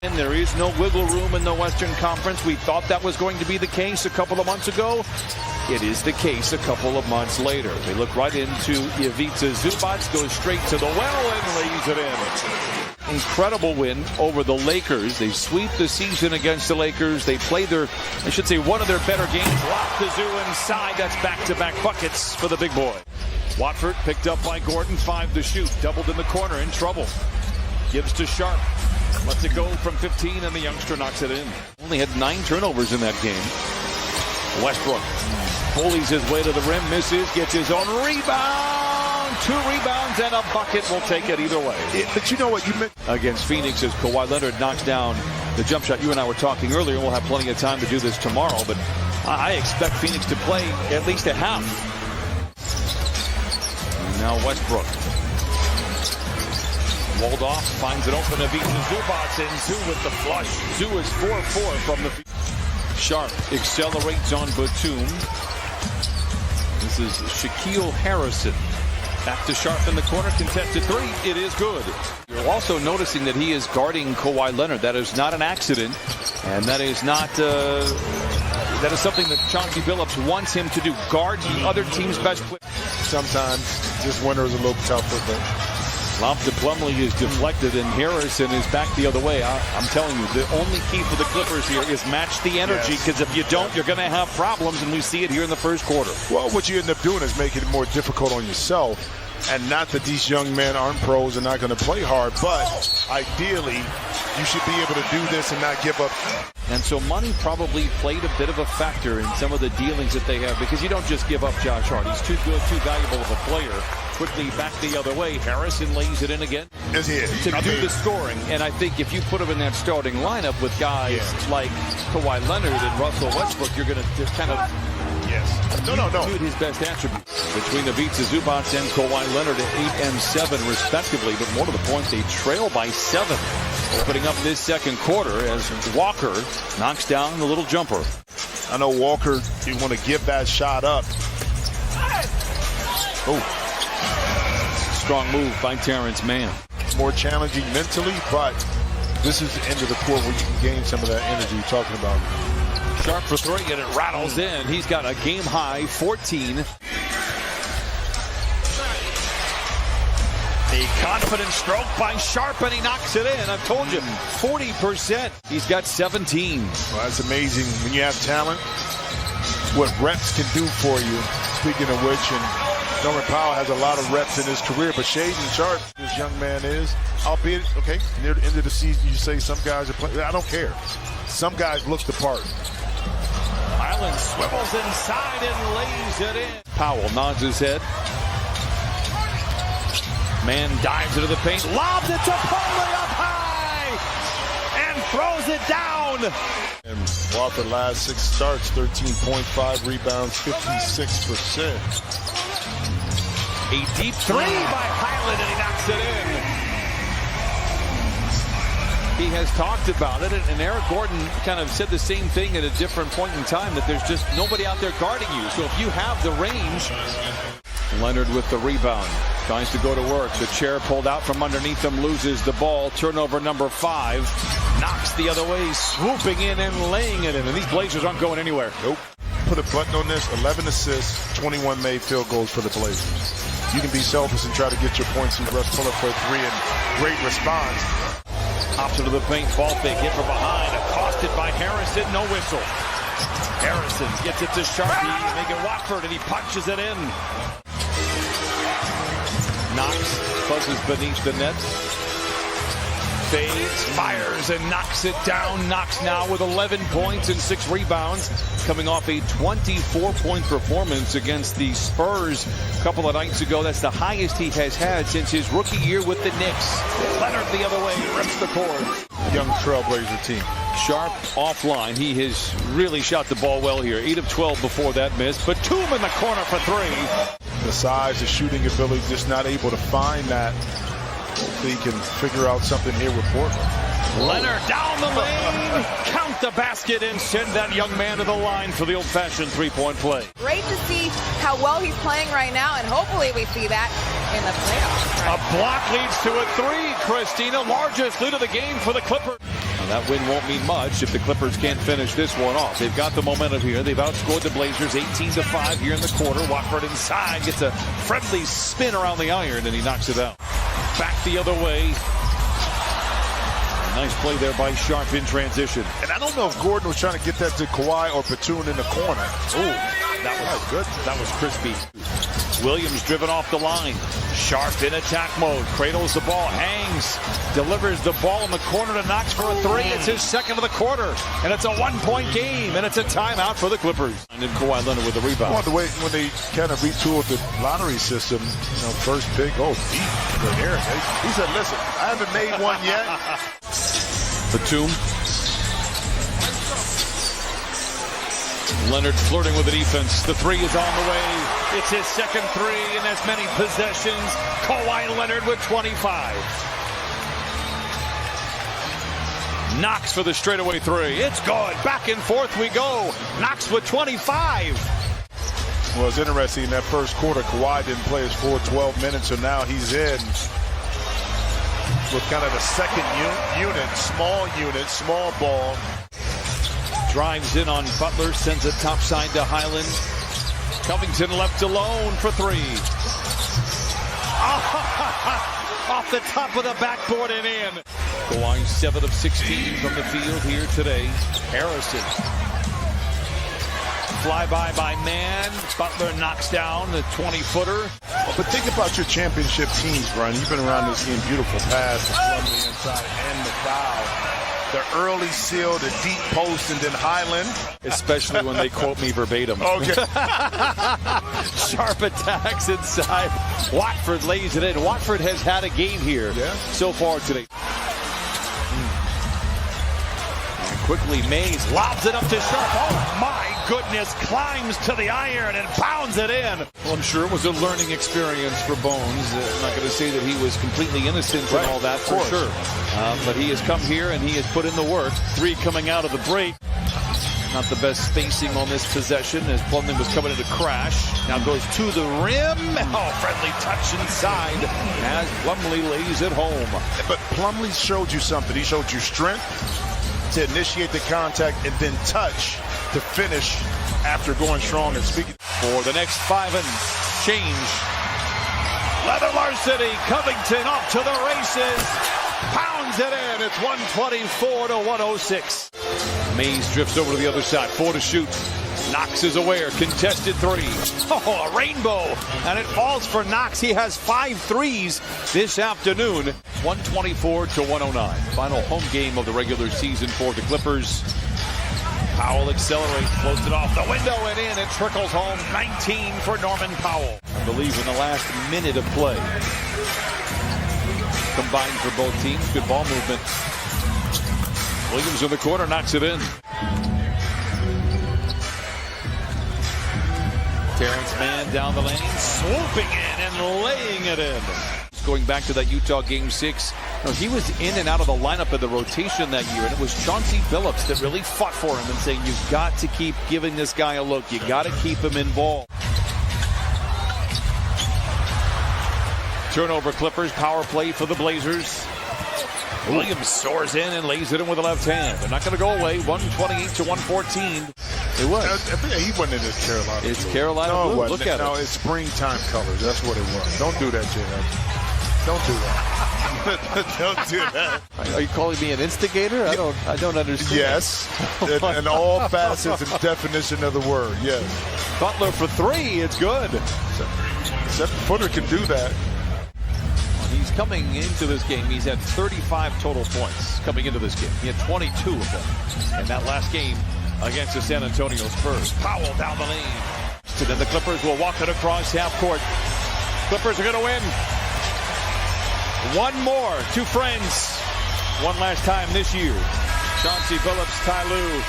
And there is no wiggle room in the Western Conference. We thought that was going to be the case a couple of months ago. It is the case a couple of months later. They look right into Ivica Zubac, goes straight to the well and lays it in. Incredible win over the Lakers. They sweep the season against the Lakers. They play one of their better games. Lock the Zoo inside. That's back-to-back buckets for the big boy. Watford picked up by Gordon, 5 to shoot. Doubled in the corner, in trouble. Gives to Sharp. Lets it go from 15, and the youngster knocks it in. Only had 9 turnovers in that game. Westbrook bullies his way to the rim, misses, gets his own rebound. 2 rebounds and a bucket. Will take it either way. But you know what you meant against Phoenix as Kawhi Leonard knocks down the jump shot. You and I were talking earlier. We'll have plenty of time to do this tomorrow, but I expect Phoenix to play at least a half. And now Westbrook. Walled off, finds it open. Ivica Zubac in. Zoo with the flush. Zoo is 4-4 from the field. Sharp accelerates on Batum. This is Shaquille Harrison. Back to Sharp in the corner. Contested 3. It is good. You're also noticing that he is guarding Kawhi Leonard. That is not an accident. And that is not... that is something that Chauncey Billups wants him to do. Guard the other team's best player. Sometimes this winter is a little tougher, but... Lob to Plumlee is deflected, and Harrison is back the other way. I'm telling you, the only key for the Clippers here is match the energy, because if you don't, you're going to have problems, and we see it here in the first quarter. Well, what you end up doing is making it more difficult on yourself, and not that these young men aren't pros and not going to play hard, but ideally, you should be able to do this and not give up. And so money probably played a bit of a factor in some of the dealings that they have, because you don't just give up Josh Hart. He's too good, too valuable of a player. Quickly back the other way. Harrison lays it in again to do the scoring. And I think if you put him in that starting lineup with guys like Kawhi Leonard and Russell Westbrook, you're going to kind of do his best attributes. Between Ivica Zubac and Kawhi Leonard at 8 and 7 respectively, but more to the point, they trail by 7. Opening up this second quarter as Walker knocks down the little jumper. I know Walker, you want to give that shot up. Oh. Strong move by Terrence Mann. More challenging mentally, but this is the end of the court where you can gain some of that energy you're talking about. Sharp for 3, and it rattles in. He's got a game-high 14. A confident stroke by Sharp, and he knocks it in. I've told you, 40%. He's got 17. Well, that's amazing. When you have talent, what reps can do for you. Speaking of which, and Norman Powell has a lot of reps in his career, but Shaedon Sharp, this young man is, albeit, okay, near the end of the season, you say some guys are playing. I don't care. Some guys look the part. Island swivels inside and lays it in. Powell nods his head. Man dives into the paint, lobs it to Plumlee up high, and throws it down. And Watford last 6 starts, 13.5 rebounds, 56%. A deep 3 by Highland, and he knocks it in. He has talked about it, and Eric Gordon kind of said the same thing at a different point in time, that there's just nobody out there guarding you. So if you have the range. Leonard with the rebound. Tries to go to work. The chair pulled out from underneath him, loses the ball. Turnover number 5. Knocks the other way, swooping in and laying it in. And these Blazers aren't going anywhere. Nope. Put a button on this. 11 assists, 21 made field goals for the Blazers. You can be selfish and try to get your points. And Russ pull up for a 3 and great response. Hops into the paint, ball fake, hit from behind. Accosted by Harrison, no whistle. Harrison gets it to Sharpie, making Watford, and he punches it in. Knox buzzes beneath the net. Fades, fires, and knocks it down. Knox now with 11 points and 6 rebounds, coming off a 24-point performance against the Spurs a couple of nights ago. That's the highest he has had since his rookie year with the Knicks. Leonard the other way, rips the cord. Young Trailblazer team. Sharp offline. He has really shot the ball well here. 8 of 12 before that miss. Batum in the corner for 3. The size, the shooting ability, just not able to find that. Hopefully he can figure out something here with Portland. Leonard down the lane. Count the basket and send that young man to the line for the old-fashioned three-point play. Great to see how well he's playing right now, and hopefully we see that in the playoffs. A block leads to a 3, Christina. Largest lead of the game for the Clippers. That win won't mean much if the Clippers can't finish this one off. They've got the momentum here. They've outscored the Blazers 18-5 here in the quarter. Watford inside gets a friendly spin around the iron, and he knocks it out. Back the other way. Nice play there by Sharp in transition. And I don't know if Gordon was trying to get that to Kawhi or Batum in the corner. Oh, that was good. That was crispy. Williams driven off the line. Sharp in attack mode. Cradles the ball. Hangs. Delivers the ball in the corner to Knox for a three. It's his second of the quarter. And it's a one-point game. And it's a timeout for the Clippers. And then Kawhi Leonard with the rebound. Well, the way when they kind of retooled the lottery system, first pick, deep in the air. He said, listen, I haven't made one yet. Batum. Leonard flirting with the defense. The three is on the way. It's his second three in as many possessions. Kawhi Leonard with 25. Knox for the straightaway three. It's good. Back and forth we go. Knox with 25. Well, it's interesting in that first quarter, Kawhi didn't play his full 12 minutes, so now he's in with kind of the second unit, small ball. Drives in on Butler, sends it topside to Highland. Covington left alone for three. Off the top of the backboard and in. Kawhi 7 of 16 from the field here today. Harrison. Flyby by man. Butler knocks down the 20-footer. But think about your championship teams, Brian. You've been around this game. Beautiful pass from the inside and the foul. The early seal, the deep post, and then Highland. Especially when they quote me verbatim. Okay. Sharp attacks inside. Watford lays it in. Watford has had a game here so far today. And quickly, Mays lobs it up to Sharp. Oh, my goodness. Climbs to the iron and pounds it in. Well, I'm sure it was a learning experience for Bones. I'm not going to say that he was completely innocent and all that, for sure. But he has come here and he has put in the work. Three coming out of the break. Not the best spacing on this possession as Plumlee was coming in to crash. Now goes to the rim. Oh, friendly touch inside as Plumlee lays it home. But Plumlee showed you something. He showed you strength to initiate the contact and then touch to finish after going strong and speaking. For the next 5 and change. Leather Varsity, Covington off to the races. Pounds it in. It's 124 to 106. Mays drifts over to the other side. 4 to shoot. Knox is aware. Contested three. Oh, a rainbow. And it falls for Knox. He has 5 threes this afternoon. 124 to 109. Final home game of the regular season for the Clippers. Powell accelerates, floats it off the window and in. It trickles home. 19 for Norman Powell. I believe in the last minute of play. Combined for both teams. Good ball movement. Williams in the corner, knocks it in. Terrence Mann down the lane, swooping in and laying it in. Going back to that Utah Game 6, he was in and out of the lineup of the rotation that year, and it was Chauncey Billups that really fought for him and saying, you've got to keep giving this guy a look. You got to keep him involved. Turnover Clippers, power play for the Blazers. Williams soars in and lays it in with the left hand. They're not going to go away. 128 to 114. It was. I think he wasn't in his Carolina. It's blue. Carolina blue. Look at it. No, it's springtime colors. That's what it was. Don't do that, J.R. Don't do that. Don't do that. Are you calling me an instigator? I don't understand. Yes. In all facets and definition of the word. Yes. Butler for three. It's good. 7-footer can do that. He's coming into this game. He's had 35 total points coming into this game. He had 22 of them in that last game against the San Antonio Spurs. Powell down the lane. So then the Clippers will walk it across half court. Clippers are going to win. One more. 2 friends. One last time this year. Chauncey Billups, Ty Lue.